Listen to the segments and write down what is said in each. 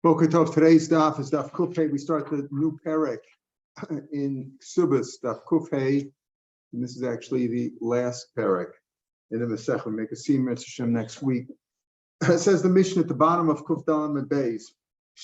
Boker Tov, today's daf is Daf Kufay. We start the new perek in Ksubas, Daf Kufay, and this is actually the last perek in the Masech. We'll make a seam Hashem next week. It says the Mishnah at the bottom of Kuf Dalam and Beis.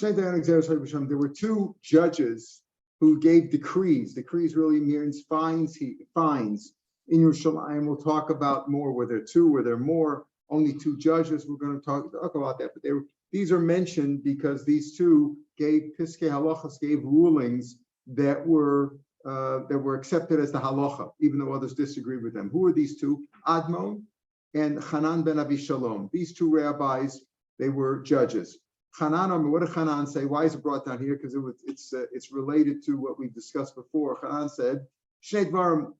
There were two judges who gave decrees. Decrees really means fines. Fines in Yerushalayim. We'll talk about more. Were there two? Were there more? Only two judges. We're going to talk about that, but these are mentioned because these two gave piskei halachas, gave rulings that were accepted as the halacha, even though others disagreed with them. Who are these two? Admon and Hanan ben Abi Shalom. These two rabbis, they were judges. Hanan, what did Hanan say? Why is it brought down here? Because it's related to what we discussed before. Hanan said, Shnei Dvarim.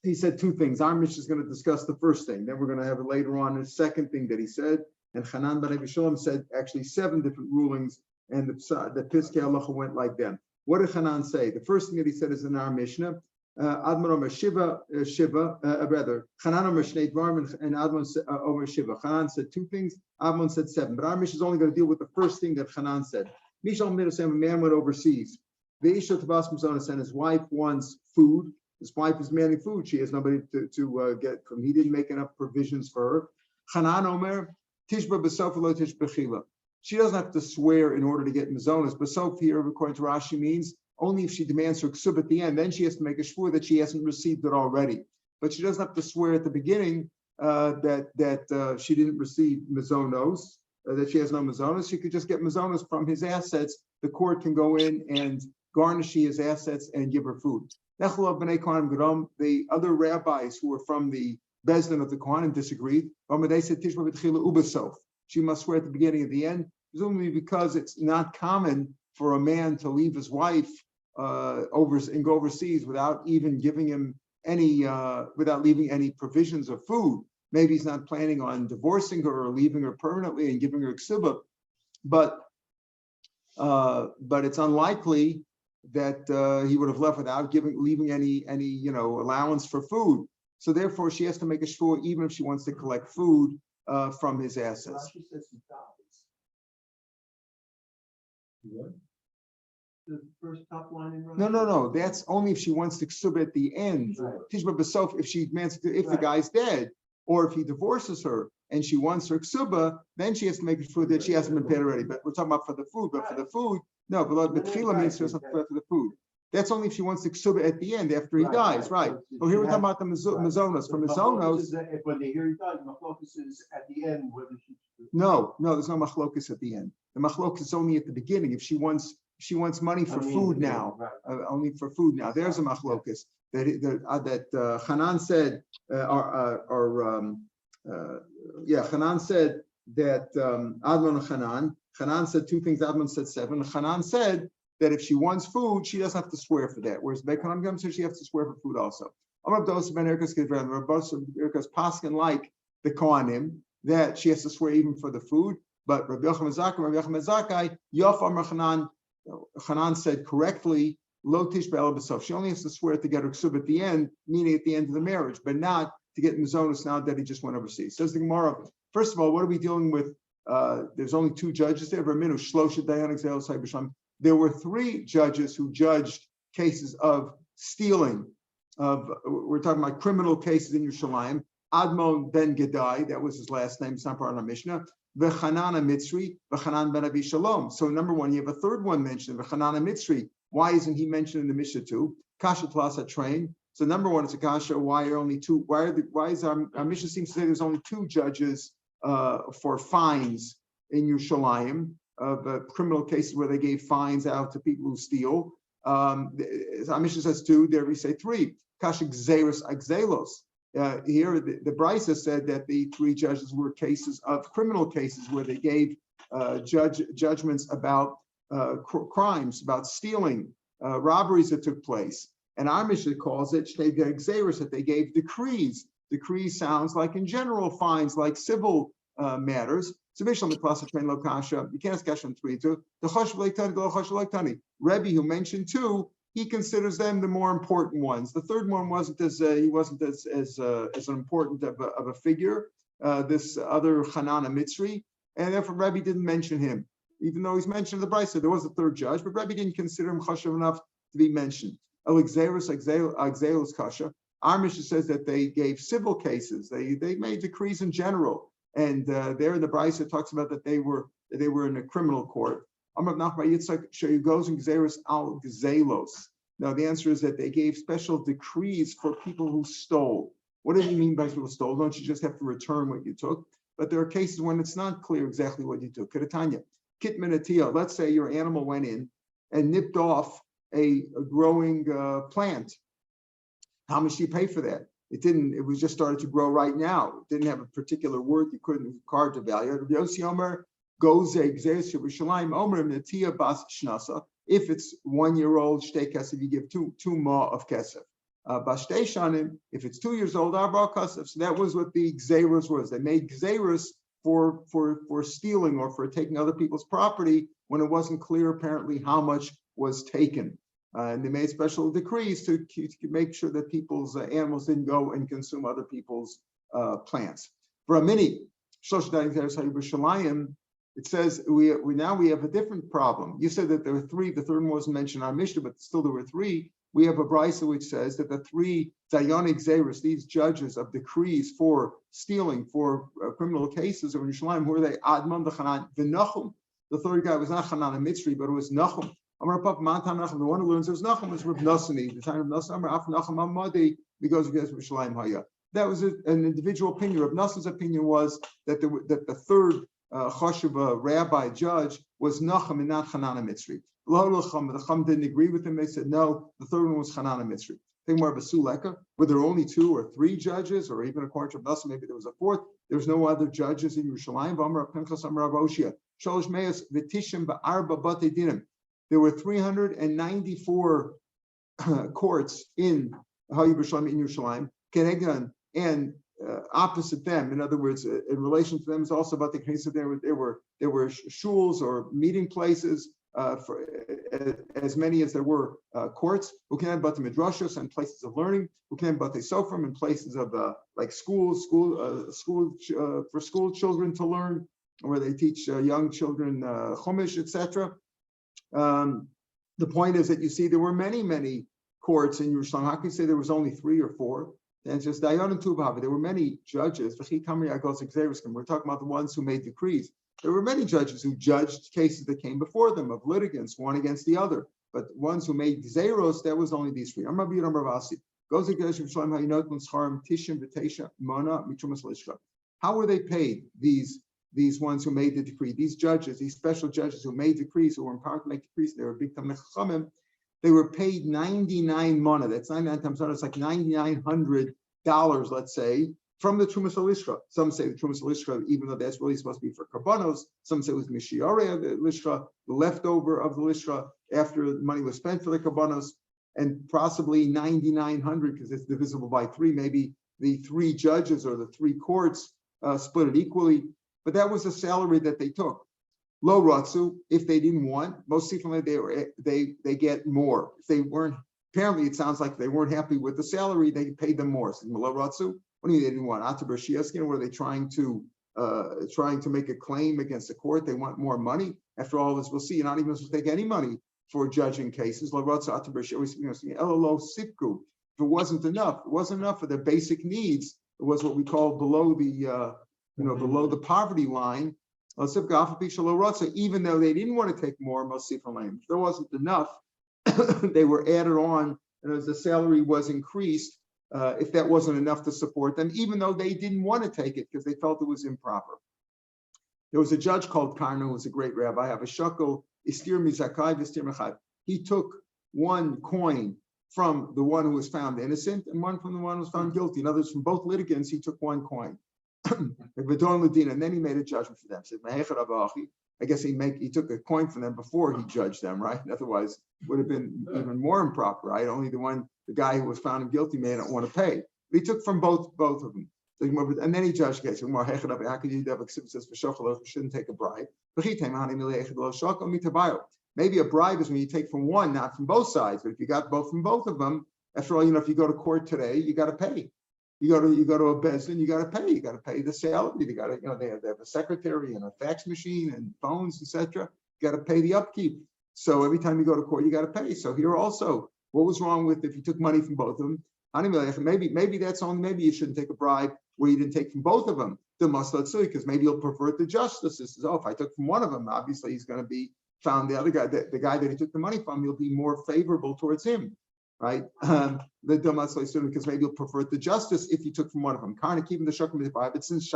He said two things. Our Mishnah is going to discuss the first thing. Then we're going to have it later on the second thing that he said. And Hanan ben Abi Shalom said actually 7 different rulings, and the Piskei Halacha went like them. What did Hanan say? The first thing that he said is in our Mishnah. Admon Omer Shiva, Hanan Omer Shnei Dvarim, and Admon Omer Shiva. Hanan said 2 things. Admon said 7. But our Mishnah is only going to deal with the first thing that Hanan said. Mishal Midasem, a man went overseas. The Isha Tabas Mazonas, and his wife wants food. His wife is demanding food. She has nobody to get from. He didn't make enough provisions for her. Hanan Omer. Tishba b'sof lo tishbechila. She doesn't have to swear in order to get mazonas. B'sof here, according to Rashi, means only if she demands her ksub at the end. Then she has to make a shvur that she hasn't received it already. But she doesn't have to swear at the beginning that she didn't receive mazonos, that she has no mazonos. She could just get mazonos from his assets. The court can go in and garnish his assets and give her food. The other rabbis who were from the Bezdin of the Kohanim disagreed. They said she must swear at the beginning and the end, presumably because it's not common for a man to leave his wife and go overseas without even giving him any, without leaving any provisions of food. Maybe he's not planning on divorcing her or leaving her permanently and giving her ksiba, but it's unlikely that he would have left without leaving any allowance for food. So therefore, she has to make a shvur even if she wants to collect food from his assets. The first top line in No. That's only if she wants to ksub at the end. Tishba b'sof, if she demands if the guy's dead, or if he divorces her and she wants her ksuba, then she has to make a shvur that she hasn't been paid already. But we're talking about for the food. But for the food, no. But tefillah means she doesn't have to pay for the food. That's only if she wants to ksuba at the end after he dies, right? Well, here we're talking about the mazonos. From mazonos, when they hear he died, machlokas is at the end whether she. No, there's no machlokas at the end. The machlokas is only at the beginning. If she wants money for food now, only for food now. There's a machlokas that Hanan said, Hanan said that Admon and Hanan said 2 things. Admon said 7. Hanan said that if she wants food, she doesn't have to swear for that. Whereas Bekanim Gam says she has to swear for food also. Rabbi Paskin like the Kohanim that she has to swear even for the food. But Rabbi Yochanan Zakai, Yof Amar Hanan, Hanan said correctly, Lo Tish Be'el B'sof. She only has to swear to get her ksub at the end, meaning at the end of the marriage, but not to get mazonos now that he just went overseas. Says the Gemara. First of all, what are we dealing with? There's only 2 judges there. There were 3 judges who judged cases of stealing. We're talking about criminal cases in Yerushalayim. Admon ben Gedai, that was his last name. It's not part of our Mishnah. V'Hanan Mitzri, v'Hanan ben Abi Shalom. So number 1, you have a 3rd one mentioned, v'Hanan Mitzri. Why isn't he mentioned in the Mishnah too? Kasha Tlasa train. So number 1, it's a kasha. Why are only 2? Why is our Mishnah seems to say there's only 2 judges for fines in Yerushalayim of criminal cases where they gave fines out to people who steal. Our Mishnah says 2. There we say 3. Kasha Gzeros Agzelos. Here, the Brisa said that the 3 judges were cases of criminal cases where they gave judgments about crimes, about stealing, robberies that took place. And our Mishnah calls it Shnei Gzeros, that they gave decrees. Decrees sounds like in general fines, like civil matters. So Mishlam the class of train lo kasha. You can't ask kasha on 3 too. The chosh v'leiktani, the chosh v'leiktani. Rebbe, who mentioned 2, he considers them the more important ones. The 3rd one wasn't as important of a figure. This other Hanan Mitzri, and therefore Rebbe didn't mention him. even though he's mentioned in the Brisa, there was a third judge, but Rebbe didn't consider him chashav enough to be mentioned. Exelos kasha. Our Mishnah says that they gave civil cases. They made decrees in general, and there in the Brisa talks about that they were in a criminal court. Amar Nachman Yitzchak Sheyugos and Gzeros al Gzelos. Now the answer is that they gave special decrees for people who stole. What do you mean by people who stole? Don't you just have to return what you took? But there are cases when it's not clear exactly what you took. Kedatanya, kitminatia. Let's say your animal went in and nipped off a growing plant. How much do you pay for that? It didn't. It was just started to grow right now. It didn't have a particular word. You couldn't carve the value. If it's 1 year old, shtei kesef, you give two ma of kesef. Bashtei shanim, if it's 2 years old, arba kesef. So that was what the gzeros was. They made gzeros for stealing or for taking other people's property when it wasn't clear apparently how much was taken. And they made special decrees to make sure that people's animals didn't go and consume other people's plants. For a mini, it says we have a different problem. You said that there were three. The third one wasn't mentioned in our Mishnah, but still there were three. We have a brisa which says that the three dayanik zeros, these judges of decrees for stealing, for criminal cases of Yerushalayim, who are they? Admon the Nachum. The third guy was not Hanan and Mitzri, but it was Nachum. The one who learns there's Nachum is Rav Nasani. The time of Nasani, Af Nachum Amadi, because Yerushalayim Haya. That was an individual opinion. Rav Nassan's opinion was that the third chashuva rabbi judge was Nachum and not Hanan and Mitzri. The Chum didn't agree with him. They said no, the third one was Hanan and Mitzri. Think more of a Suleka. Were there only 2 or 3 judges, or even according to Rav Nassan, maybe there was a fourth. There was no other judges in Yerushalayim. There were 394 courts in Yerushalayim, in Yerushalayim, and opposite them, in other words, in relation to them, is also about the case that there were shuls or meeting places for as many as there were courts. Ukenem bate midrashos and places of learning. Ukenem bate sofrim and places of like schools for school children to learn, where they teach young children chumash, etc. The point is that you see there were many courts in Yerushalayim. How can you say there was only 3 or 4? And it's just Dayan and Tuvav. There were many judges. We're talking about the ones who made decrees. There were many judges who judged cases that came before them of litigants, one against the other. But ones who made zeros, there was only these 3. How were they paid? These ones who made the decree, these judges, these special judges who made decrees, who were empowered to make decrees, they were big time chachamim. They were paid 99 mana. That's 99 times 100. It's like $9,900, let's say, from the Trumas Lishka. Some say the Trumas Lishka, even though that's really supposed to be for karbanos. Some say it was Mishiore, the Lishka, the leftover of the Lishka after the money was spent for the karbanos, and possibly 9,900 because it's divisible by 3. Maybe the 3 judges or the 3 courts split it equally. But that was the salary that they took. Lo ratzu, if they didn't want, most frequently they get more. If they weren't, apparently it sounds like they weren't happy with the salary, they paid them more. So, lo ratzu, what do you mean they didn't want? Ataber shiaskin, were they trying to make a claim against the court? They want more money. After all this, we'll see. You're not even supposed to take any money for judging cases. Lo ratzu, ataber shiaskin, elolo sipku. If it wasn't enough for their basic needs. It was what we call below the poverty line. Even though they didn't want to take more, if there wasn't enough, they were added on, and as the salary was increased, if that wasn't enough to support them, even though they didn't want to take it because they felt it was improper. There was a judge called Karno, who was a great rabbi, Avashako, Istir Mizakai, Istir Mechad. He took 1 coin from the one who was found innocent and 1 from the one who was found guilty. In other words, from both litigants, he took 1 coin. And then he made a judgment for them. Said, I guess he took a coin from them before he judged them, right? Otherwise, it would have been even more improper, right? Only the guy who was found guilty may not want to pay. But he took from both of them. And then he judged the case. How could you have shouldn't take a bribe? Maybe a bribe is when you take from one, not from both sides. But if you got from both of them, after all, if you go to court today, you got to pay. You go to a bezdin, you got to pay. You got to pay the salary. They have a secretary and a fax machine and phones, etc. got to pay the upkeep. So every time you go to court, you got to pay. So here also, what was wrong with if you took money from both of them? Maybe that's only, maybe you shouldn't take a bribe where you didn't take from both of them. The muslat sui, because maybe you'll pervert the justice. This is, if I took from one of them, obviously he's going to be found the other guy, the guy that he took the money from, you'll be more favorable towards him, right? The because maybe you'll pervert the justice if you took from one of them. Karna keeping the shakum bribe, but since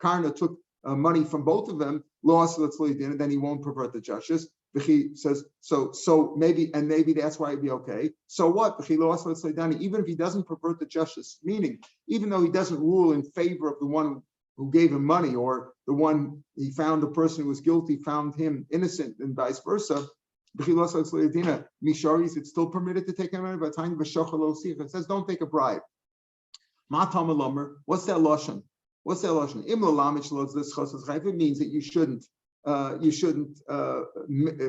Karna took money from both of them, and then he won't pervert the justice. He says so maybe that's why it'd be okay. So what? Even if he doesn't pervert the justice, meaning even though he doesn't rule in favor of the one who gave him money, or the one he found the person who was guilty found him innocent, and vice versa. It's still permitted to take money. By time it says don't take a bribe. What's that lashon? What's that lashon? It means that you shouldn't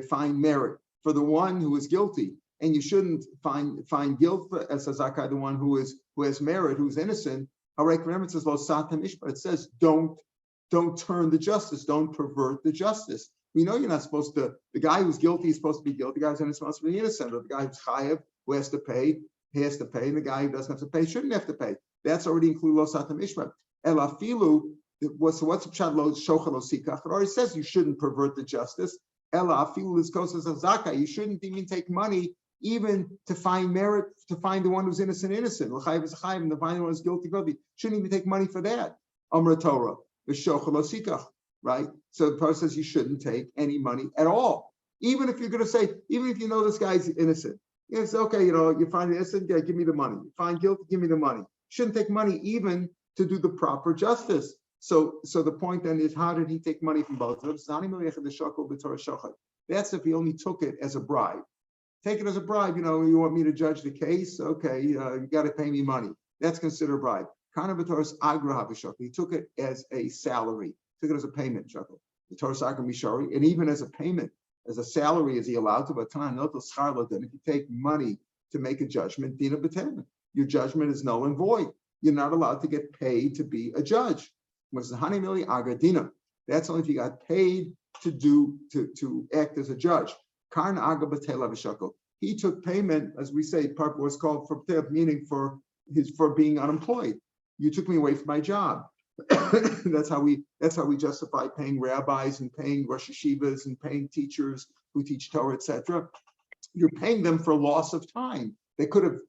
find merit for the one who is guilty, and you shouldn't find guilt for as a zakai, the one who has merit, who's innocent. Remember, it says lo satam ishba. It says don't turn the justice, don't pervert the justice. We know you're not supposed to. The guy who's guilty is supposed to be guilty. The guy who's innocent is supposed to be innocent. Or the guy who's chayev, who has to pay, he has to pay, and the guy who doesn't have to pay shouldn't have to pay. That's already included lo satam ishba. Elafilu. What's the pshat lo shocha lo sikach? It already says you shouldn't pervert the justice. Elafilu is kosas zaka. You shouldn't even take money even to find merit, to find the one who's innocent. L'chayev is chayev, and to find the one who's guilty. Shouldn't even take money for that. Amra Torah, v'shocha lo sikach. Right? So the Torah says you shouldn't take any money at all. Even if you're going to say, even if you know this guy's innocent, it's okay, you find innocent, yeah, give me the money. You find guilty, give me the money. Shouldn't take money even to do the proper justice. So the point then is, how did he take money from both of them? That's if he only took it as a bribe. Take it as a bribe, you want me to judge the case? Okay, you got to pay me money. That's considered a bribe. He took it as a salary. Took it as a payment, the Torah Sakar Mishari, and even as a payment, as a salary, is he allowed to? But if you take money to make a judgment, dina b'temen, your judgment is null and void. You're not allowed to get paid to be a judge. That's only if you got paid to act as a judge. He took payment, as we say, part was called for meaning for being unemployed. You took me away from my job. That's how we justify paying rabbis and paying Rosh Yeshivas and paying teachers who teach Torah, etc. You're paying them for loss of time. They could have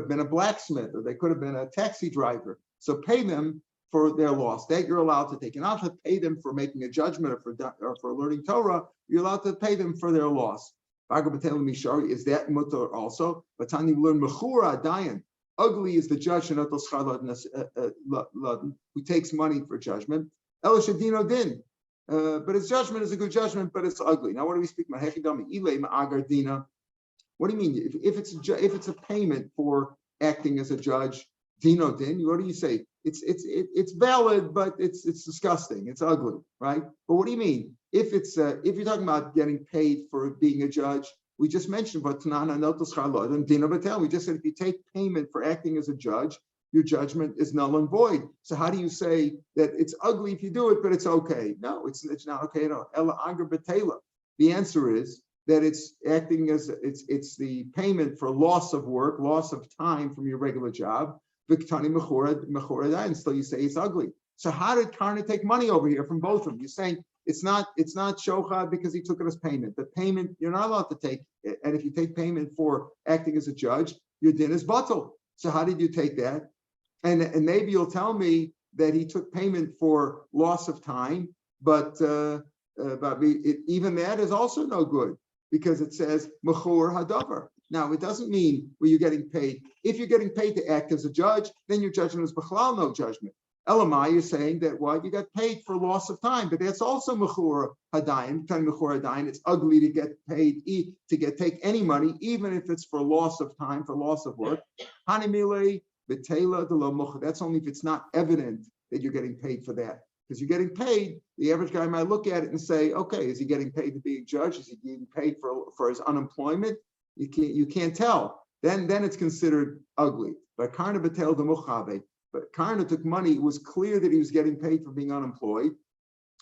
been a blacksmith, or they could have been a taxi driver. So pay them for their loss. That you're allowed to take. You're not to pay them for making a judgment or for learning Torah. You're allowed to pay them for their loss. Is that mutar also? But Tani learn mechura dayan. Ugly is the judge who takes money for judgment. But his judgment is a good judgment, but it's ugly. Now, what do we speak about? What do you mean? If it's a payment for acting as a judge, dino din, what do you say? It's valid, but it's disgusting. It's ugly, right? But what do you mean? If you're talking about getting paid for being a judge, we just mentioned, but we just said if you take payment for acting as a judge, your judgment is null and void. So how do you say that it's ugly if you do it, but it's okay? No, it's not okay at all. The answer is that it's acting as it's the payment for loss of work, loss of time from your regular job. And still you say it's ugly. So how did Karna take money over here from both of them? You're saying it's not shochad because he took it as payment. The payment you're not allowed to take, and if you take payment for acting as a judge, your din is batul. So how did you take that? And maybe you'll tell me that he took payment for loss of time, but even that is also no good because it says mechur hadavar. Now it doesn't mean where you're getting paid. If you're getting paid to act as a judge, then your judgment is b'chlal no judgment. Elamai, you're saying that you got paid for loss of time, but that's also mechur hadayin. It's ugly to get paid take any money, even if it's for loss of time, for loss of work. Hanimile betela de lo mucha. That's only if it's not evident that you're getting paid for that. Because you're getting paid, the average guy might look at it and say, okay, is he getting paid to be a judge? Is he getting paid for his unemployment? You can't tell. Then it's considered ugly. But Karna betel de muchabe. But Karna took money. It was clear that he was getting paid for being unemployed.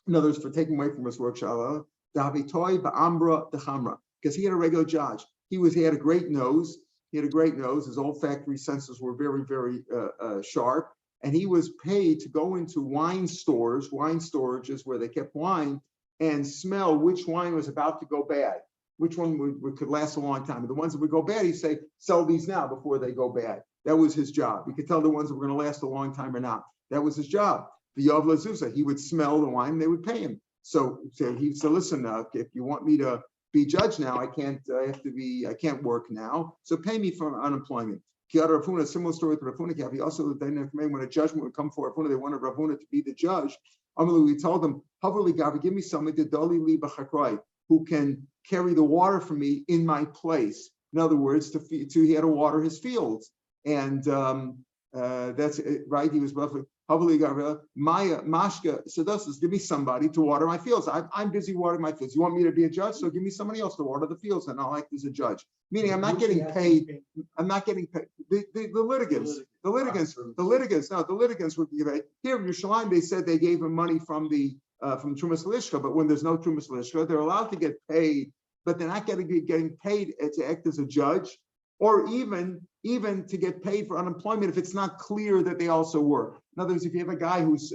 In other words, for taking away from his work, shala. Davitoi ba'ambra dechamra, because he had a regular judge. He had a great nose. He had a great nose. His olfactory senses were very, very sharp. And he was paid to go into wine storages where they kept wine, and smell which wine was about to go bad, which one could last a long time. And the ones that would go bad, he'd say, sell these now before they go bad. That was his job. He could tell the ones that were going to last a long time or not. That was his job. The Yov Lazusa, he would smell the wine, and they would pay him. So he said, listen, if you want me to be judged now, I can't work now. So pay me for unemployment. Similar story with Rav Huna. He also, when a judgment would come for Rav Huna, they wanted Rav Huna to be the judge. We told them, give me somebody who can carry the water for me in my place. In other words, he had to water his fields. And that's it, right. He was roughly Maya Mashka Sadosas, give me somebody to water my fields. I'm busy watering my fields. You want me to be a judge? So give me somebody else to water the fields, and I'll act as a judge. Meaning I'm not getting paid. I'm not getting paid. The litigants would be paid. Here in Yerushalayim, they said they gave him money from Trumas Lishka, but when there's no Trumas Lishka, they're allowed to get paid, but they're not getting paid to act as a judge, or even to get paid for unemployment if it's not clear that they also work. In other words, if you have a guy who's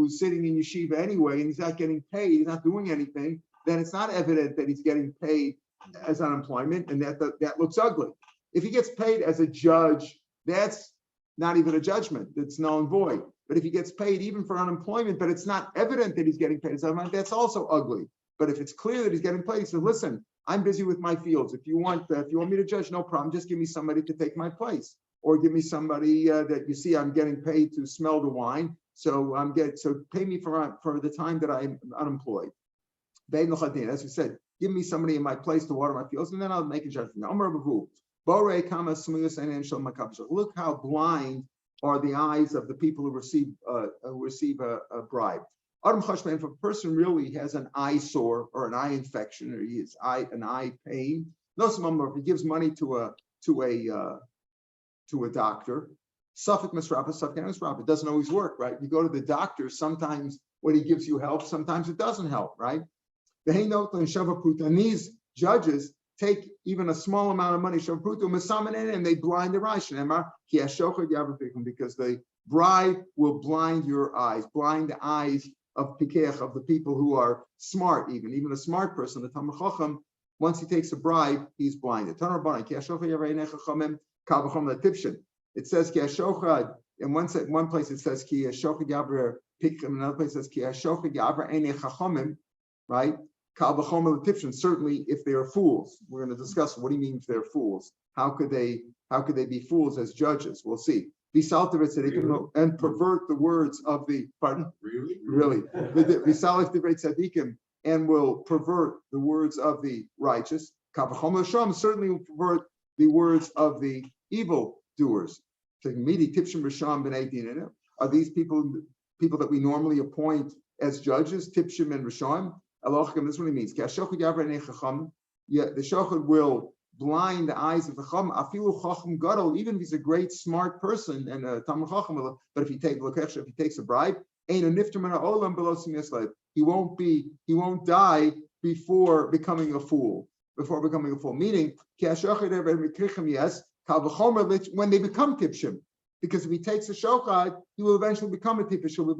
sitting in yeshiva anyway and he's not getting paid, he's not doing anything, then it's not evident that he's getting paid as unemployment, and that looks ugly. If he gets paid as a judge, that's not even a judgment. It's null and void. But if he gets paid even for unemployment, but it's not evident that he's getting paid as unemployment, that's also ugly. But if it's clear that he's getting paid, he says, listen, I'm busy with my fields. If you want me to judge, no problem. Just give me somebody to take my place, or give me somebody that you see I'm getting paid to smell the wine. So pay me for the time that I'm unemployed. As we said, give me somebody in my place to water my fields, and then I'll make a judgment. Look how blind are the eyes of the people who receive a bribe. If a person really has an eye sore or an eye infection, or he has an eye pain, if he gives money to a doctor, it doesn't always work, right? You go to the doctor, sometimes when he gives you help, sometimes it doesn't help, right? And these judges take even a small amount of money, and they blind their eyes, because the bribe will blind your eyes, blind the eyes of Pikech, of the people who are smart, even a smart person, the Talmud Chacham, once he takes a bribe, he's blinded. It says Ki Hashochad, in one place it says Ki Hashochad Yavra Pikrim, another place it says Ki Hashochad Yavra Einei Chachomim, right? Kal v'chomer l'tifshin, certainly if they are fools. We're going to discuss what do you mean if they're fools. How could they be fools as judges? We'll see. And pervert the words of the pardon? Really. And will pervert the words of the righteous. Certainly will pervert the words of the evil doers. Are these people that we normally appoint as judges? Tipshim and Rishon. This is what it means. The shachar will blind the eyes of the chacham. Afilu chacham gadol, even if he's a great smart person and a talmid chacham. But if he takes a bribe, he won't die before becoming a fool. Meaning, when they become tipshim, because if he takes a shachar, he will eventually become a tippish. He'll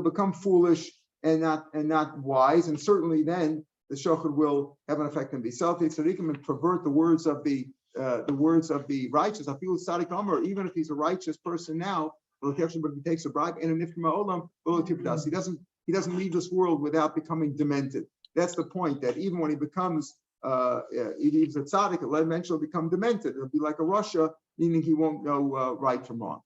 become foolish and not wise, and certainly then the shachar will have an effect on himself. And pervert the words of the righteous. I feel tzaddik amar, even if he's a righteous person now, but if he takes a bribe, and he doesn't leave this world without becoming demented. That's the point. That even when he becomes, if he's a tzaddik, he'll eventually become demented. It'll be like a Russia, meaning he won't know right from wrong.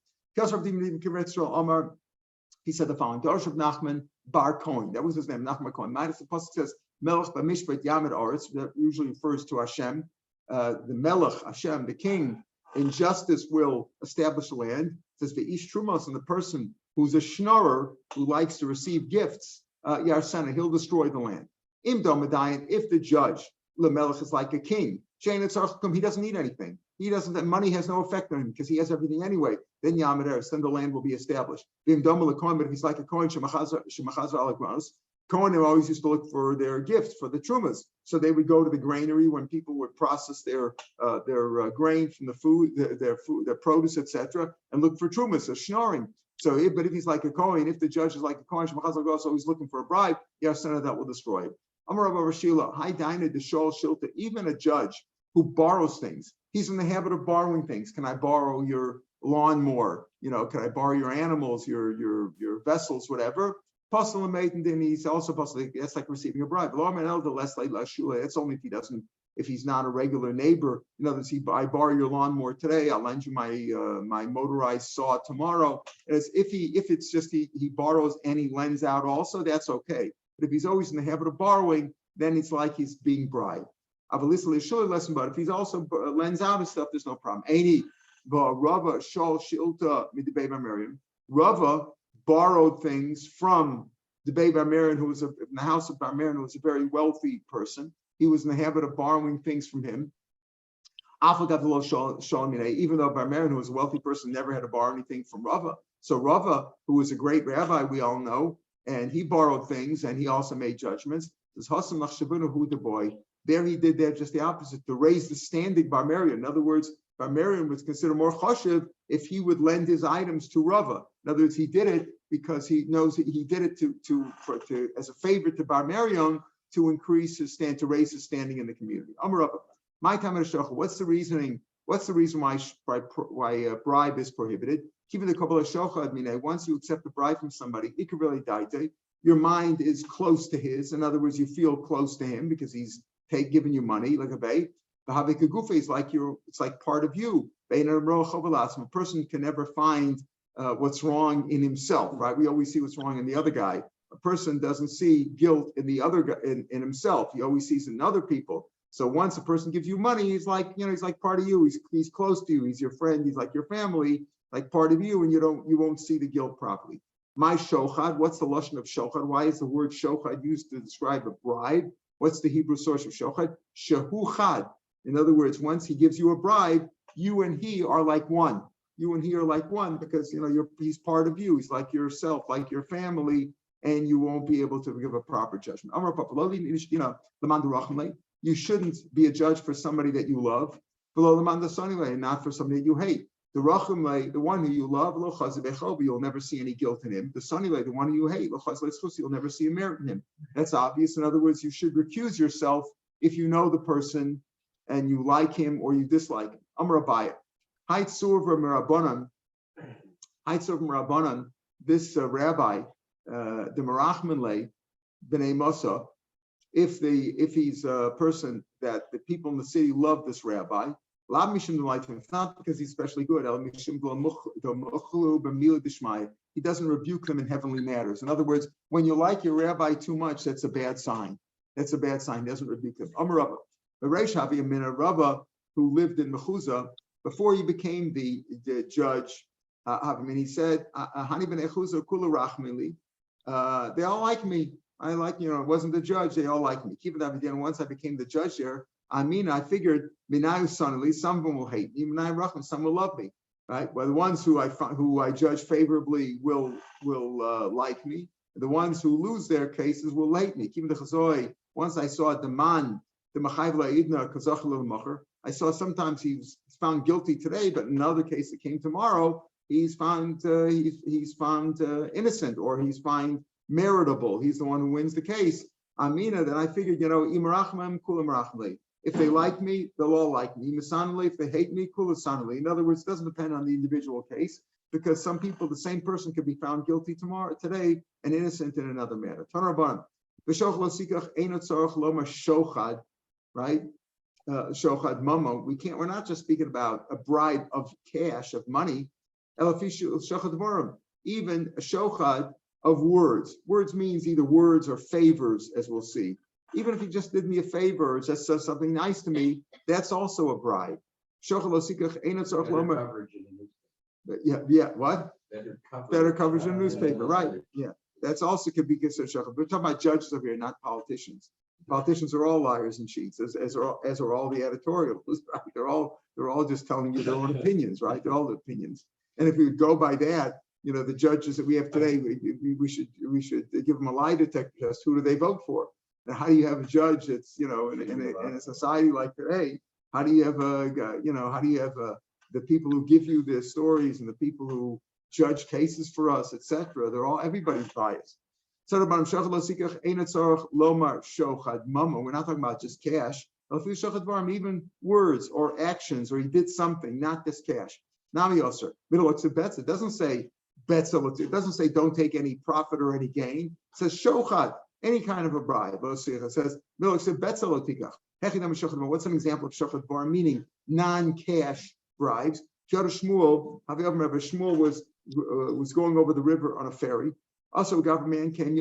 He said the following: Darsh of Nachman Bar Cohen. That was his name, Nachman Cohen. Minus the pasuk says Melech b'mishpat Yamid Aretz. That usually refers to Hashem. The Melech, Hashem, the king, in justice will establish the land. It says Ve'ish Trumos, and the person who's a schnorrer who likes to receive gifts, Yarsana, he'll destroy the land. Im Domadayan, if the judge, the Melech is like a king. He doesn't need anything. Money has no effect on him because he has everything anyway. Then Yamid Eretz, then the land will be established. But if he's like a coin, Kohanim always used to look for their gifts for the trumas. So they would go to the granary when people would process their grain from the food, their produce, etc., and look for trumas, a schnorring. So, but if he's like a Kohen, if the judge is like a Kohen, so he's looking for a bribe, Yasana, that will destroy it. Amar Rav Shila, Hi Daina Deshol Shilta, even a judge who borrows things, he's in the habit of borrowing things. Can I borrow your lawnmower? Can I borrow your animals, your vessels, whatever? Puzzle and mate, and then he's also puzzling. That's like receiving a bribe. It's only if he's not a regular neighbor. In other words, I borrow your lawnmower today, I'll lend you my motorized saw tomorrow. As if it's just he borrows and he lends out also, that's okay. But if he's always in the habit of borrowing, then it's like he's being bribed. But if he's also lends out his stuff, there's no problem. Rava borrowed things from the Debei Bar Merion, who was in the house of Bar Merion, who was a very wealthy person. He was in the habit of borrowing things from him. Even though Bar Merion, who was a wealthy person, never had to borrow anything from Rava. So Rava, who was a great rabbi, we all know, and he borrowed things and he also made judgments. There he did that just the opposite, to raise the standing Bar Merion. In other words, Bar Merion was considered more choshev if he would lend his items to Rava. In other words, he did it because he knows he did it to as a favor to Bar Merion to increase his stand, to raise his standing in the community. My time at Shocha. What's the reasoning? What's the reason why a bribe is prohibited? Even the couple of Shocha, once you accept a bribe from somebody, it could really die. Your mind is close to his. In other words, you feel close to him because he's giving you money, like a bay. The Havikagufa is like it's like part of you. A person can never find what's wrong in himself, right? We always see what's wrong in the other guy. A person doesn't see guilt in the other guy, in himself. He always sees in other people. So once a person gives you money, he's like part of you. He's close to you. He's your friend. He's like your family, like part of you, and you won't see the guilt properly. My shochad, what's the lashon of shochad? Why is the word shochad used to describe a bribe? What's the Hebrew source of shochad? Shehuchad. In other words, once he gives you a bribe, you and he are like one. You and he are like one because he's part of you. He's like yourself, like your family, and you won't be able to give a proper judgment. You shouldn't be a judge for somebody that you love, not for somebody that you hate. The one who you love, you'll never see any guilt in him. The one who you hate, you'll never see a merit in him. That's obvious. In other words, you should recuse yourself if you know the person and you like him or you dislike him. Amar Abaya. This rabbi, the Merachman B'nai Mosa, if he's a person that the people in the city love this rabbi, it's not because he's especially good. He doesn't rebuke them in heavenly matters. In other words, when you like your rabbi too much, that's a bad sign. That's a bad sign. He doesn't rebuke them. Amar Rabba, who lived in Mechuzah, before he became the judge, he said, they all like me. I like, it wasn't the judge, they all like me. Once I became the judge there, I figured, some of them will hate me, some will love me. Right? Well, the ones who I judge favorably will like me. The ones who lose their cases will hate me. Once I saw the man, I saw sometimes he's found guilty today, but in another case that came tomorrow, he's found innocent, or he's found meritable. He's the one who wins the case. Then I figured, if they like me, they'll all like me. If they hate me, in other words, it doesn't depend on the individual case, because some people, the same person could be found guilty today and innocent in another matter. Right? Shochad mama. We're not just speaking about a bribe of cash, of money. Even a shochad of words. Words means either words or favors, as we'll see. Even if he just did me a favor or just says something nice to me, that's also a bribe. What? Better coverage in the newspaper, right? Yeah, that's also could be considered shochad. We're talking about judges over here, not politicians. Politicians are all liars and cheats, as are all the editorials. Right? They're all just telling you their own opinions, right? They're all the opinions. And if we would go by that, the judges that we have today, we should give them a lie detector test. Who do they vote for? Now, how do you have a judge that's, in a society like today? How do you have the people who give you the stories and the people who judge cases for us, etc.? Everybody's biased. We're not talking about just cash. Even words or actions, or he did something, not just cash. It doesn't say betzel. It doesn't say don't take any profit or any gain. It says shochad, any kind of a bribe. It says what's an example of shochad bar, meaning non-cash bribes? Shmuel was going over the river on a ferry. Also, a government came.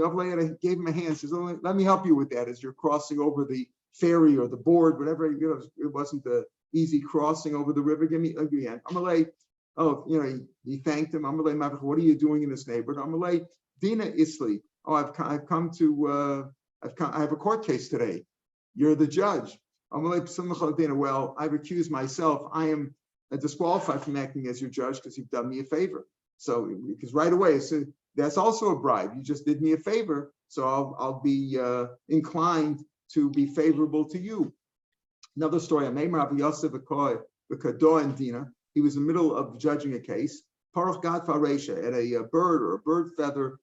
Gave him a hand. Says, "Oh, let me help you with that as you're crossing over the ferry or the board, whatever. It wasn't the easy crossing over the river. Give me a hand." Amalei. Oh, he thanked him. Amalei, what are you doing in this neighborhood? Amalei, Dina Isli. Oh, I have a court case today. You're the judge. Amalei, well, I've accused myself. I am disqualified from acting as your judge because you've done me a favor. So, because right away, so that's also a bribe. You just did me a favor, so I'll be inclined to be favorable to you. Another story. He was in the middle of judging a case. Parach Gad Faresha, and a bird feather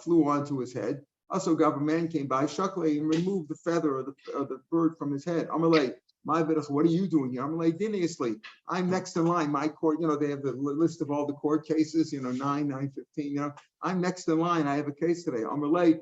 flew onto his head. Also, government came by, Shakle, and removed the feather or the bird from his head. Amalei, what are you doing here? Amalei, dinasly. I'm next in line. My court, they have the list of all the court cases, 915. I'm next in line. I have a case today. Amalei,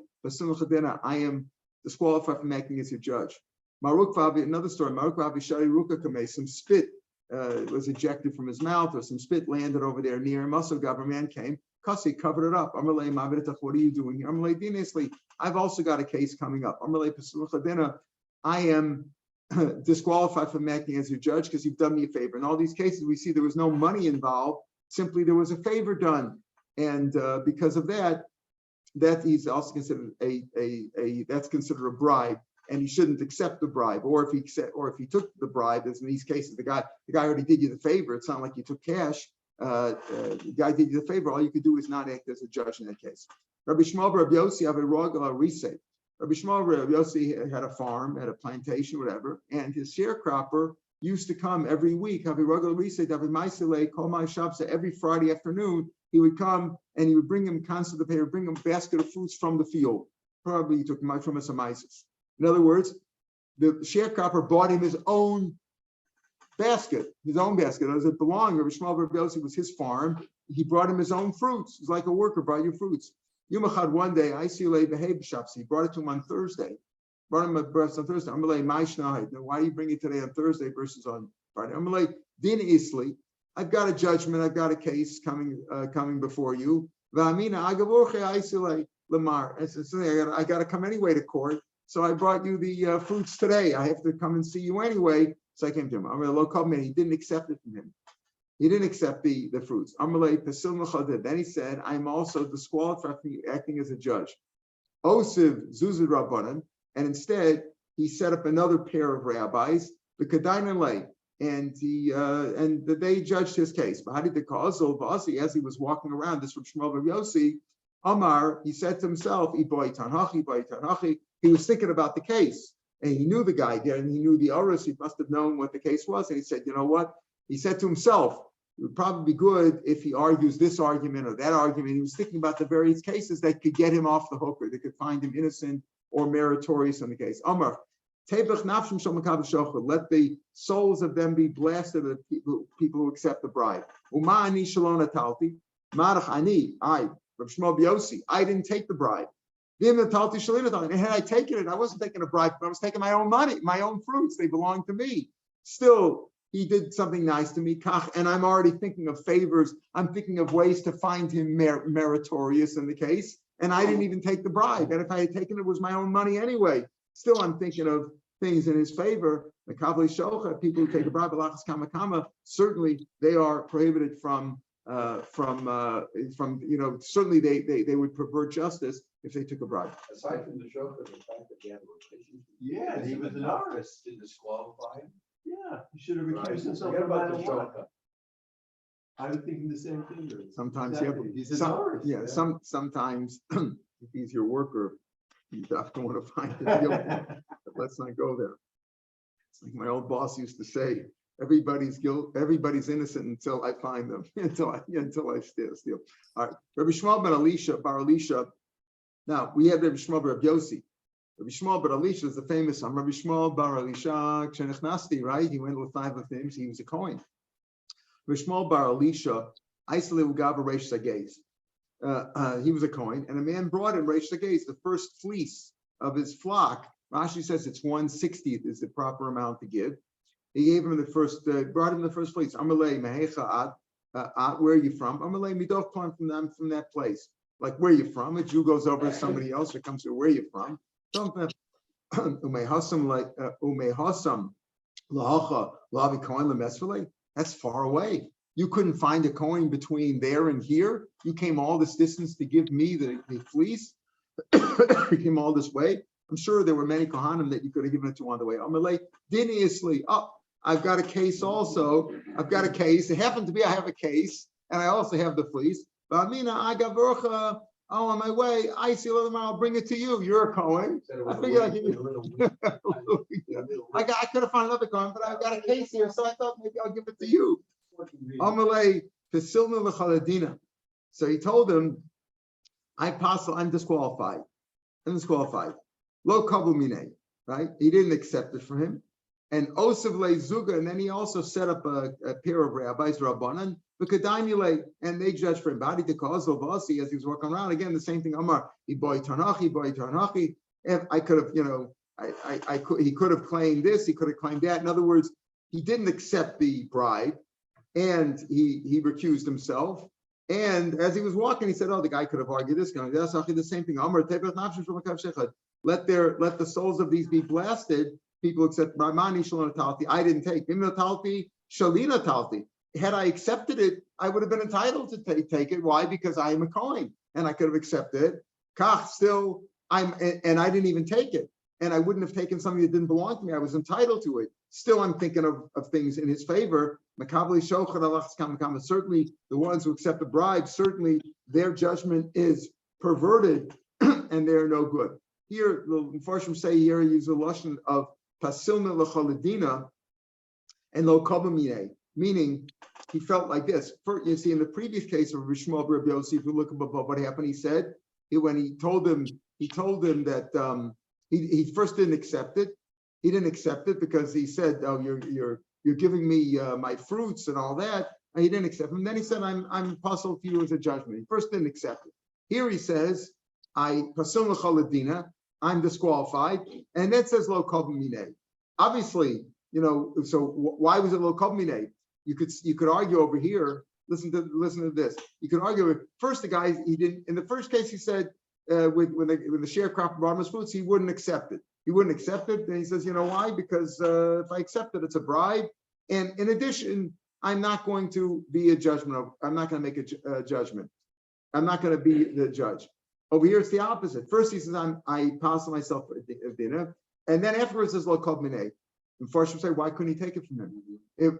I am disqualified from acting as your judge. Maruk Vavi, another story. Maruk Vavi Shari Ruka Kame, some spit was ejected from his mouth, or some spit landed over there near him. Also, government came. Kasi covered it up. Amalei, what are you doing here? Amalei, dinasly. I've also got a case coming up. Amalei, I am disqualified from acting as your judge because you've done me a favor. In all these cases, we see there was no money involved. Simply, there was a favor done, and because of that he's also considered that's considered a bribe, and he shouldn't accept the bribe. Or if he took the bribe, as in these cases, the guy already did you the favor. It's not like you took cash. The guy did you the favor. All you could do is not act as a judge in that case. Rabbi Shmuel Rabbi Yossi have a rogala resay. Rabbi Shmuel Rabbi Yossi had a farm, had a plantation, whatever, and his sharecropper used to come every week. Every Friday afternoon, he would come and he would bring him constantly. He would bring him a basket of fruits from the field. Probably he took from a samaisis. In other words, the sharecropper bought him his own basket. As it belonged, Rabbi Shmuel Rabbi Yossi was his farm. He brought him his own fruits. It's like a worker brought you fruits. Yumachad, one day, I see he brought it to him on Thursday. Brought him a breast on Thursday. I'm like, why do you bring it today on Thursday versus on Friday? I'm like, Din Isli, I've got a judgment, I've got a case coming before you. Lamar. I got to come anyway to court. So I brought you the fruits today. I have to come and see you anyway. So I came to him. I'm a local man. He didn't accept it from him. He didn't accept the fruits. Then he said, I'm also disqualified from acting as a judge. Osiv Zuzid Rabbanan, and instead he set up another pair of rabbis, the Kadain Lay, and they judged his case. But how did the cause? As he was walking around, this from Shmuel Bar Yossi, Amar, he said to himself, he was thinking about the case. And he knew the guy there, and he knew the Oris. He must have known what the case was. And he said, you know what? He said to himself, it would probably be good if he argues this argument or that argument. He was thinking about the various cases that could get him off the hook, or that could find him innocent or meritorious in the case. Amar, let the souls of them be blasted, the people who accept the bribe. I, Rav Shmuel Biosi, I didn't take the bribe. And had I taken it, I wasn't taking a bribe, but I was taking my own money, my own fruits. They belong to me. Still, he did something nice to me, and I'm already thinking of favors. I'm thinking of ways to find him meritorious in the case, and I didn't even take the bribe. And if I had taken it, it was my own money anyway. Still, I'm thinking of things in his favor. The Kavli Shocha, people who take a bribe, certainly they are prohibited from certainly they would pervert justice if they took a bribe. Aside from the Shocha, the fact that they had a relationship. Yeah, he was an artist to disqualify him. Yeah, he should have recused himself. Forget about the Shocha. I was thinking the same thing. Sometimes, Exactly. He's an some, artist. yeah, sometimes if he's your worker, you definitely want to find the guilt. But let's not go there. It's like my old boss used to say, everybody's innocent until I find them, until I steal. All right, Rabbi Shmuel ben Elisha, Bar Elisha. Now we have Rabbi Shmuel Bar Yossi. Rabbi Shmuel Bar Elisha is the famous one. Rabbi Shmuel Bar Elisha Kshenechnasti, right? He went with 5 of things. He was a Kohen. Rabbi Shmuel Bar Elisha, Isle Gava Reish Sagez. He was a Kohen, and a man brought him Reish Sagez, the first fleece of his flock. Rashi says it's 1/60th is the proper amount to give. He gave him the first, brought him the first fleece. Amalei Mehecha Ad, where are you from? Amalei Midoch Klan, from that place. Like, where are you from? A Jew goes over to somebody else or comes to, where are you from? Umehasam like Umehasam Lahacha Lavi Kohen Lemesvele. That's far away. You couldn't find a coin between there and here. You came all this distance to give me the fleece. You came all this way. I'm sure there were many Kohanim that you could have given it to on the way. Amalei Diniously up. I've got a case also. I've got a case. It happened to be I have a case, and I also have the fleece. But Amina, I got Vercha. Oh, on my way, I see a little more. I'll bring it to you. You're a Kohen. I figured I'd give you. I could have found another Kohen, but I've got a case here, so I thought maybe I'll give it to you. Amalei Pesilna L'Chaladina. So he told him, I'm disqualified. I'm disqualified. Lo kabu mine, right? He didn't accept it from him. And Osav le Zuga, and then he also set up a pair of rabbis, Rabbanan, and they judged for him. Badi to cause Lovasi as he was walking around. Again, the same thing. Amar, boy Tarnachi. I could have, he could have claimed this, he could have claimed that. In other words, he didn't accept the bribe, and he recused himself. And as he was walking, he said, "Oh, the guy could have argued this guy. That's actually the same thing." Let the souls of these be blasted. People accept Ramani Shalom Talti. I didn't take Talti Shalina Talti. Had I accepted it, I would have been entitled to take it. Why? Because I am a Kohen, and I could have accepted it. Kach, still, I didn't even take it, and I wouldn't have taken something that didn't belong to me. I was entitled to it. Still, I'm thinking of things in his favor. Certainly, the ones who accept the bribe, certainly their judgment is perverted, and they're no good. Here, the Mepharshim say here, use a lashon of pasilna l'chaladina and lo kabamine, meaning he felt like this. You see, in the previous case of Rishmal Rabbi Yossi, if you look above what happened, he said when he told him that he first didn't accept it. He didn't accept it because he said, "Oh, you're giving me my fruits and all that." And he didn't accept it. And then he said, "I'm puzzled to you as a judgment." He first didn't accept it. Here he says, "I pasul l'chaladina." I'm disqualified, and then says lo kol b'minei. Obviously, so why was it lo kol b'minei? You could argue over here. Listen to this. You could argue first the guy he didn't. In the first case, he said when the sharecropper brought him his fruits, he wouldn't accept it. He wouldn't accept it. Then he says, why? Because if I accept it, it's a bribe. And in addition, I'm not going to be a judgment. I'm not going to make a judgment. I'm not going to be the judge. Over here, it's the opposite. First, he says, I pass myself a dinner. And then afterwards, there's lo kol minei. And Farshim say, why couldn't he take it from him?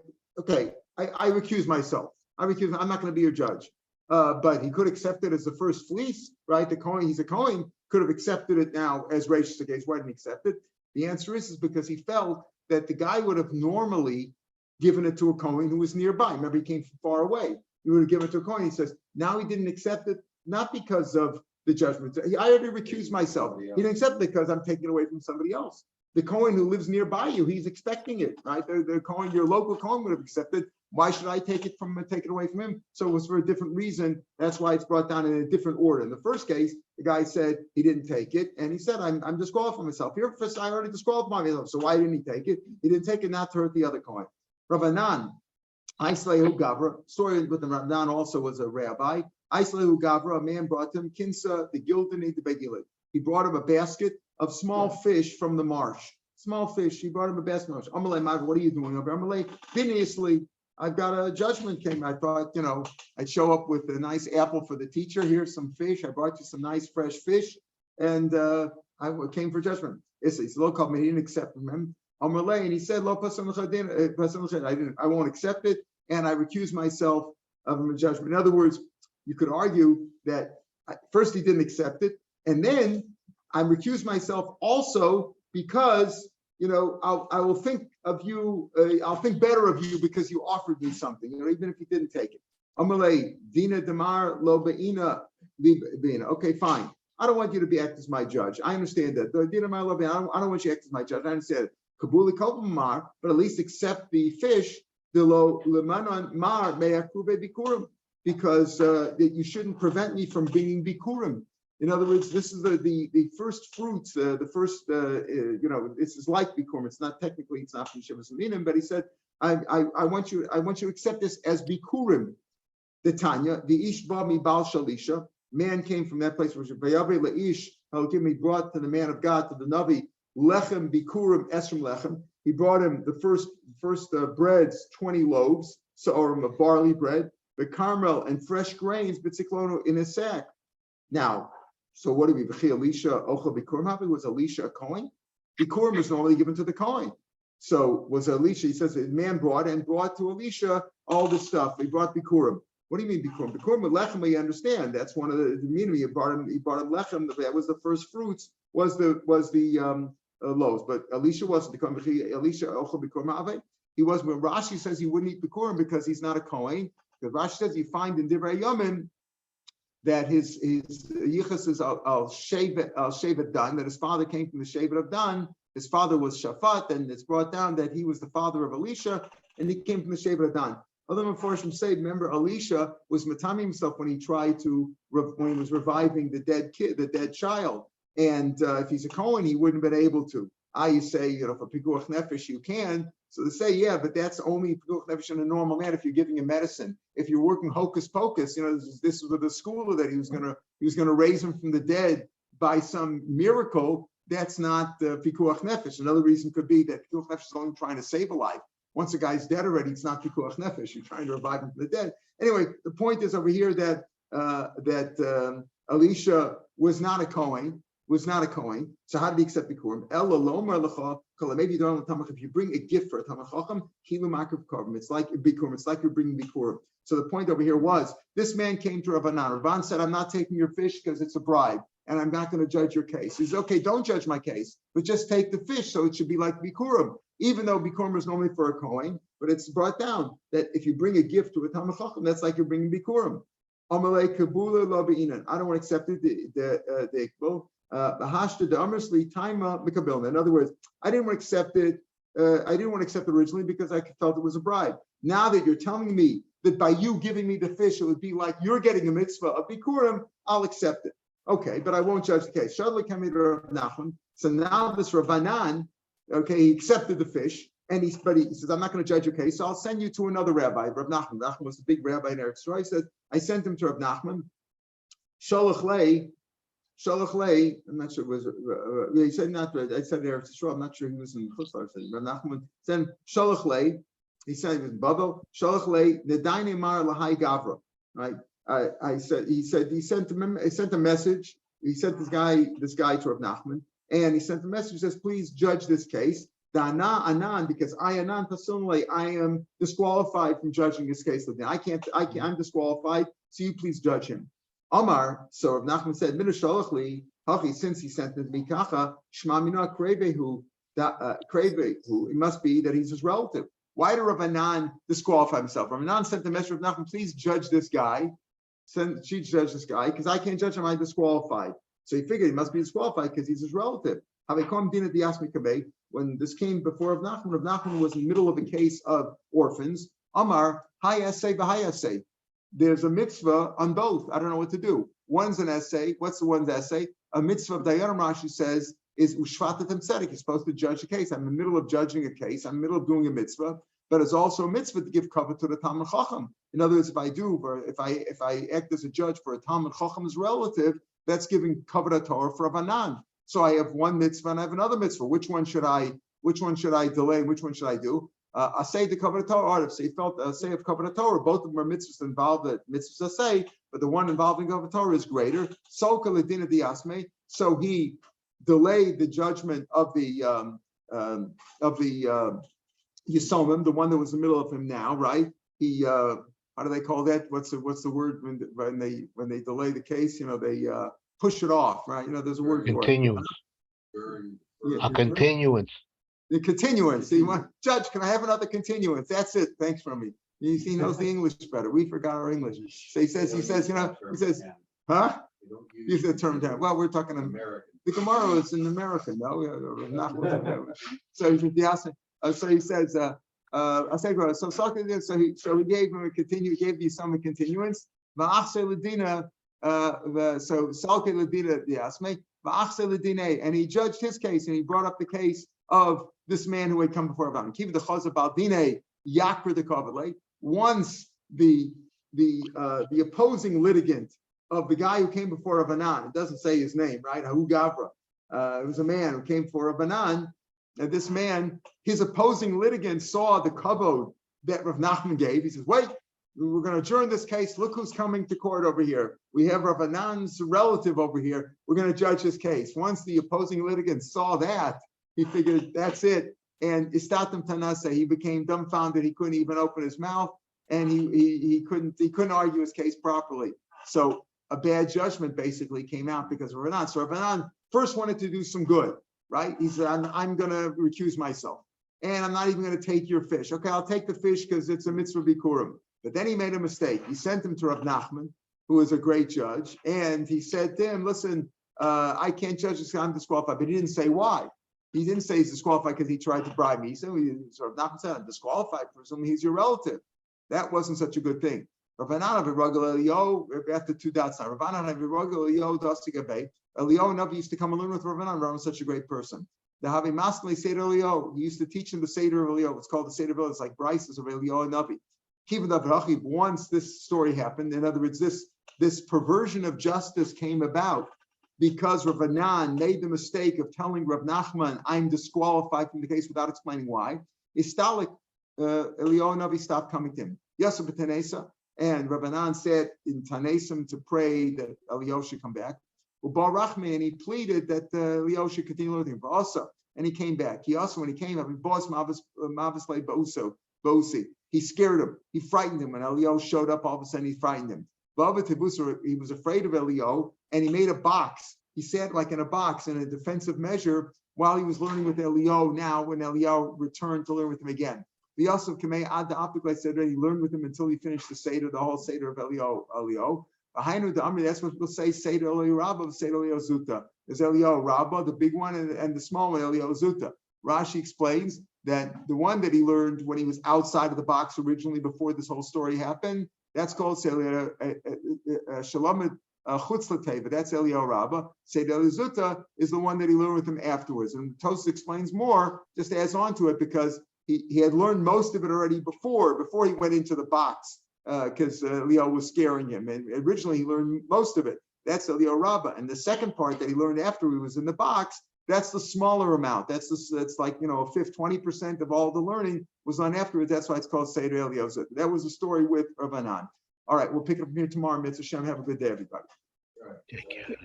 I recuse myself. I'm not going to be your judge. But he could accept it as the first fleece, right? The Kohen, he's a Kohen, could have accepted it now as Reish Sagez. Why didn't he accept it? The answer is because he felt that the guy would have normally given it to a Kohen who was nearby. Remember, he came from far away. He would have given it to a Kohen. He says, now he didn't accept it, not because of the judgment. I already recused myself. He didn't accept it because I'm taking it away from somebody else. The Kohen who lives nearby you, he's expecting it, right? The Kohen, your local Kohen would have accepted. Why should I take it away from him? So it was for a different reason. That's why it's brought down in a different order. In the first case, the guy said he didn't take it, and he said, I'm disqualifying myself. Here, first, I already disqualified myself. So why didn't he take it? He didn't take it not to hurt the other Kohen. Ravanan, Aislehu Gavra, story with the Ravanan also was a rabbi. Aislehu Gavra, a man brought him Kinsa, the Gildan, the Begilit. He brought him a basket of small fish from the marsh. Small fish. He brought him a basket of marsh. Amalei Mav, what are you doing over? Amalei, Biniously, I've got a judgment came. I thought, I'd show up with a nice apple for the teacher. Here's some fish. I brought you some nice fresh fish. And I came for judgment. He's low called me. He didn't accept from him. Amalei, and he said, I won't accept it. And I recuse myself of him a judgment. In other words, you could argue that first he didn't accept it, and then I recuse myself also because I will think of you. I'll think better of you because you offered me something. Even if you didn't take it. Amalei dina demar lo beina libina. Okay, fine. I don't want you to act as my judge. I understand that. Dina demar lo beina. I don't want you to act as my judge. I understand it. Kabuli kolpamar, but at least accept the fish. The lo lemanon mar me'akube bikurim, because that you shouldn't prevent me from bringing bikurim. In other words, this is the first fruits, the first, this is like bikurim. It's not technically, it's not from Shivas Aminim, but he said, I want you to accept this as bikurim. The Tanya, the ish mi bal shalisha, man came from that place which vayabe leish, he brought to the man of God, to the Navi, lechem bikurim esrim lechem. He brought him the first breads, 20 loaves, or a barley bread, the caramel and fresh grains, bitziklono in a sack. Now, so what do we? Elisha ochel bikurim. Was Elisha a Kohen? Bikurim is normally given to the Kohen. So was Elisha? He says the man brought to Elisha all this stuff. He brought bikurim. What do you mean bikurim? Bikurim with lechem, you understand? That's one of the meaning. He brought him lechem. That was the first fruits. Was the loaves, but Elisha wasn't. Elisha ochel bikurim. He was. When Rashi says he wouldn't eat bikurim because he's not a Kohen. Because Rashi says you find in Divrei Yomim that his yichus is al shevet Dan, that his father came from the shevet of Dan. His father was Shaphat, and it's brought down that he was the father of Elisha, and he came from the shevet of Dan. Other Mefarshim say, remember, Elisha was matami himself when he was reviving the dead child, and if he's a Kohen, he wouldn't have been able to. You say, for pikuach nefesh you can. So they say, yeah, but that's only pikuach nefesh in a normal man if you're giving him medicine. If you're working hocus pocus, this was the school that he was gonna raise him from the dead by some miracle. That's not pikuach nefesh. Another reason could be that pikuach nefesh is only trying to save a life. Once a guy's dead already, it's not pikuach nefesh. You're trying to revive him from the dead. Anyway, the point is over here that Elisha was not a Kohen. So how did he accept bikurim? Maybe you don't know if you bring a gift for a Talmud Chacham, it's like bikurim. It's like you're bringing bikurim. So the point over here was this man came to Rabbanan. Rabban said, "I'm not taking your fish because it's a bribe, and I'm not going to judge your case." He says, "Okay, don't judge my case, but just take the fish." So it should be like bikurim, even though bikurim is normally for a Kohen, but it's brought down that if you bring a gift to a Talmud Chacham, that's like you're bringing bikurim. Amalei kabula lo be'inan. I don't want to accept it. The in other words, I didn't want to accept it. I didn't want to accept it originally because I felt it was a bribe. Now that you're telling me that by you giving me the fish, it would be like you're getting a mitzvah of bikurim, I'll accept it. Okay, but I won't judge the case. So now this Rabbanan, okay, he accepted the fish, and he says, I'm not going to judge your case, so I'll send you to another rabbi, Rav Nachman. Nachman was the big rabbi in Eretz Yisrael. He said, I sent him to Rav Nachman. Shalach lei, I'm not sure it was. He said not. I said Eretz Yisrael. I'm not sure he was in Chutzlar. Rav Nachman said Shalach lei. He said it was Babel. Shalach lei nedaine mar lahai gavra. Right. He sent a message. He sent this guy to Rav Nachman, and he sent a message. He says, please judge this case. Dana anan, because I am disqualified from judging this case. I'm disqualified. So you please judge him. Amar, so Rav Nachman said, since he sent it to me, kacha, shma mina krevehu, it must be that he's his relative. Why did Rav Anan disqualify himself? Rav Anan sent the message of Rav Nachman, please judge this guy. She judge this guy, because I can't judge him, I'm disqualified. So he figured he must be disqualified because he's his relative. When this came before Rav Nachman was in the middle of a case of orphans. Amar, hayaseh v'hayaseh. There's a mitzvah on both. I don't know what to do. One's an essay. What's the one's essay? A mitzvah of Dayanim Rashi says is ushvatat tzedek. You're supposed to judge a case. I'm in the middle of judging a case. I'm in the middle of doing a mitzvah, but it's also a mitzvah to give kavod to the Talmud Chacham. In other words, if I act as a judge for a Talmud Chacham's relative, that's giving kavod Torah for Rav Anan. So I have one mitzvah and I have another mitzvah. Which one should I delay? Which one should I do? I say the kavod Torah. So he felt say of kavod Torah. Both of them are mitzvahs involved. The mitzvahs say, but the one involving kavod Torah is greater. So he delayed the judgment of the Yisomim, the one that was in the middle of him now, right? He how do they call that? What's the word when they delay the case? They push it off, right? There's a word for it. Continuance. A continuance. The continuance. So you want, Judge, can I have another continuance? That's it. Thanks for me. He knows the English better. We forgot our English. So he says, huh? Use the term down. Well, we're talking American. The Gemara is in American, no? So he says, so he gave him gave the son a continuance. So Salke Ladina Yasme, and he judged his case, and he brought up the case of this man who had come before Rabbanan. Keep the Chazav Baldine Yakr the Kavale. Once the opposing litigant of the guy who came before Rabbanan, it doesn't say his name, right? Ahu Gavra. It was a man who came for Rabbanan, and this man, his opposing litigant saw the kavod that Rav Nachman gave. He says, wait, we're going to adjourn this case. Look who's coming to court over here. We have Rabbanan's relative over here. We're going to judge his case. Once the opposing litigant saw that, he figured that's it. And istatim tanase, he became dumbfounded. He couldn't even open his mouth, and he couldn't argue his case properly. So a bad judgment basically came out because of Rabbanan. So Rabbanan first wanted to do some good, right? He said, I'm going to recuse myself, and I'm not even going to take your fish. Okay, I'll take the fish because it's a mitzvah bikurim. But then he made a mistake. He sent him to Rav Nachman, who was a great judge, and he said to him, listen, I can't judge this guy, I'm disqualified. But he didn't say why. He didn't say he's disqualified because he tried to bribe me. He said, Rav Nachman said, I'm disqualified, presumably he's your relative. That wasn't such a good thing. After 2 dots now, Elio Navi used to come and learn with Rabbanan. Rabbanan was such a great person. The Havi Maskli Seder Elio, he used to teach him the Seder of Elio. It's called the Seder of Elio. It's like Bryces of Elio and Navi. Once this story happened, in other words, this perversion of justice came about because Rabbanan made the mistake of telling Rav Nachman, I'm disqualified from the case without explaining why. Istalik, Elio and Navi stopped coming to him. Yasser b'Tanesa, and Rabbanan said in Tanesim to pray that Elio should come back. And he pleaded that Elio should continue learning. Also, and he came back. He also, when he came up, he boss Mavislei Bosi. He scared him. He frightened him. When Elio showed up, all of a sudden he frightened him. He was afraid of Elio, and he made a box. He sat like in a box in a defensive measure while he was learning with Elio. Now, when Elio returned to learn with him again, the also Kamei Ad the said he learned with him until he finished the Seder, the whole Seder of Elio. That's what we'll say, Seder Elio Rabba, Seder Elio Zuta. There's Elio Rabba, the big one, and the small one, Elio Zuta. Rashi explains that the one that he learned when he was outside of the box originally, before this whole story happened, that's called Seder Shalom Chutz L'Teva. That's Elio Rabba. Seder Elio Zuta is the one that he learned with him afterwards. And Tosfos explains more, just adds on to it, because he had learned most of it already before he went into the box, because Leo was scaring him. And originally he learned most of it. That's Elio Rabba. And the second part that he learned after he was in the box, that's the smaller amount. That's like, a fifth, 20% of all the learning was done afterwards. That's why it's called Seder Elio. That was the story with Rabbanan. All right, we'll pick it up here tomorrow. Mitzvah Shem. Have a good day, everybody. Take care.